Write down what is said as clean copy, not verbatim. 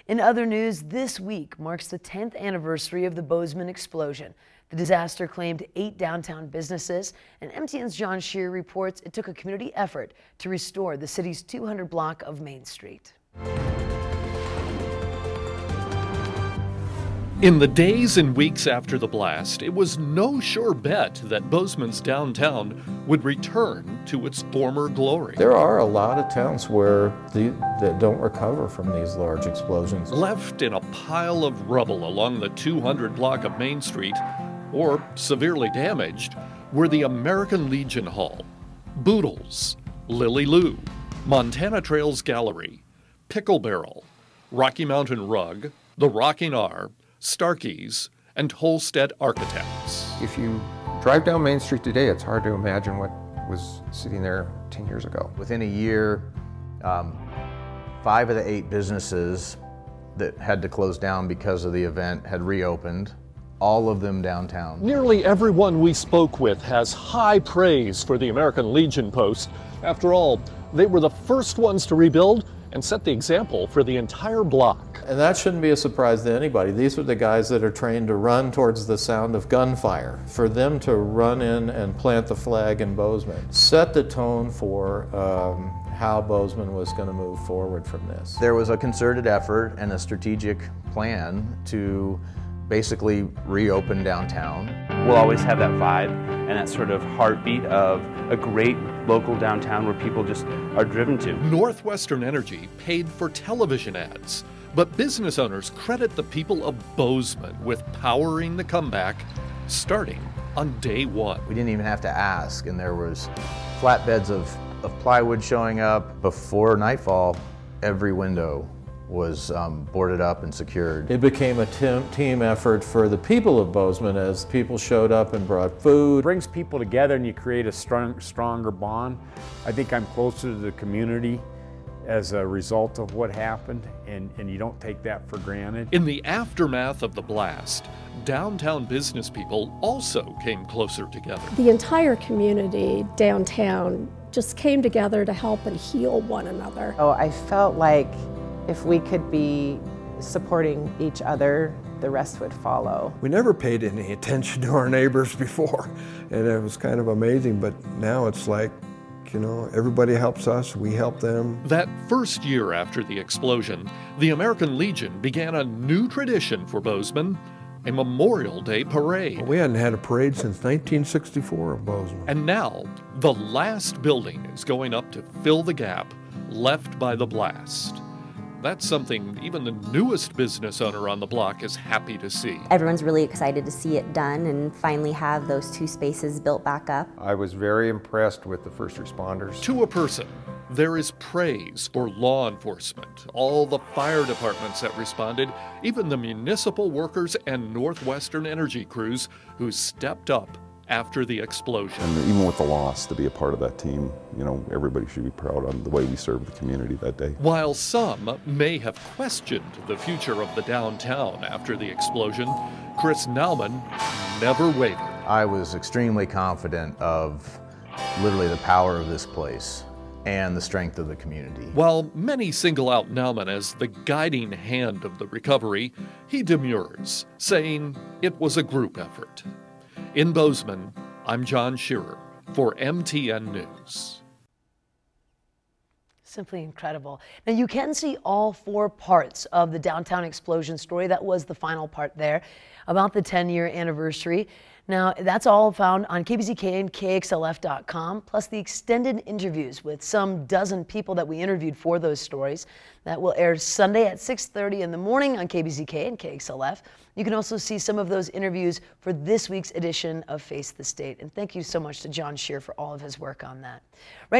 In other news, this week marks the 10th anniversary of the Bozeman explosion. The disaster claimed 8 downtown businesses, and MTN's John Shear reports it took a community effort to restore the city's 200 block of Main Street. In the days and weeks after the blast, it was no sure bet that Bozeman's downtown would return to its former glory. There are a lot of towns that don't recover from these large explosions. Left in a pile of rubble along the 200 block of Main Street, or severely damaged, were the American Legion Hall, Boodles, Lily Lou, Montana Trails Gallery, Pickle Barrel, Rocky Mountain Rug, the Rocking R, Starkey's, and Holstead Architects. If you drive down Main Street today, it's hard to imagine what was sitting there 10 years ago. Within a year, 5 of the 8 businesses that had to close down because of the event had reopened, all of them downtown. Nearly everyone we spoke with has high praise for the American Legion Post. After all, they were the first ones to rebuild and set the example for the entire block. And that shouldn't be a surprise to anybody. These are the guys that are trained to run towards the sound of gunfire. For them to run in and plant the flag in Bozeman set the tone for how Bozeman was going to move forward from this. There was a concerted effort and a strategic plan to basically reopen downtown. We'll always have that vibe and that sort of heartbeat of a great local downtown where people just are driven to. Northwestern Energy paid for television ads, but business owners credit the people of Bozeman with powering the comeback starting on day one. We didn't even have to ask, and there was flatbeds of plywood showing up. Before nightfall, every window was boarded up and secured. It became a team effort for the people of Bozeman as people showed up and brought food. It brings people together and you create a stronger bond. I think I'm closer to the community as a result of what happened, and you don't take that for granted. In the aftermath of the blast, downtown business people also came closer together. The entire community downtown just came together to help and heal one another. Oh, I felt like if we could be supporting each other, the rest would follow. We never paid any attention to our neighbors before, and it was kind of amazing, but now it's like, you know, everybody helps us, we help them. That first year after the explosion, the American Legion began a new tradition for Bozeman, a Memorial Day parade. We hadn't had a parade since 1964 in Bozeman. And now, the last building is going up to fill the gap left by the blast. That's something even the newest business owner on the block is happy to see. Everyone's really excited to see it done and finally have those 2 spaces built back up. I was very impressed with the first responders. To a person, there is praise for law enforcement, all the fire departments that responded, even the municipal workers and Northwestern Energy crews who stepped up after the explosion. And even with the loss, to be a part of that team, you know, everybody should be proud on the way we served the community that day. While some may have questioned the future of the downtown after the explosion, Chris Nauman never wavered. I was extremely confident of literally the power of this place and the strength of the community. While many single out Nauman as the guiding hand of the recovery, he demurs, saying it was a group effort. In Bozeman, I'm John Shearer for MTN News. Simply incredible. Now you can see all 4 parts of the downtown explosion story. That was the final part there about the 10-year anniversary. Now that's all found on KBZK and KXLF.com, plus the extended interviews with some dozen people that we interviewed for those stories. That will air Sunday at 6:30 in the morning on KBZK and KXLF. You can also see some of those interviews for this week's edition of Face the State. And thank you so much to John Shear for all of his work on that. Right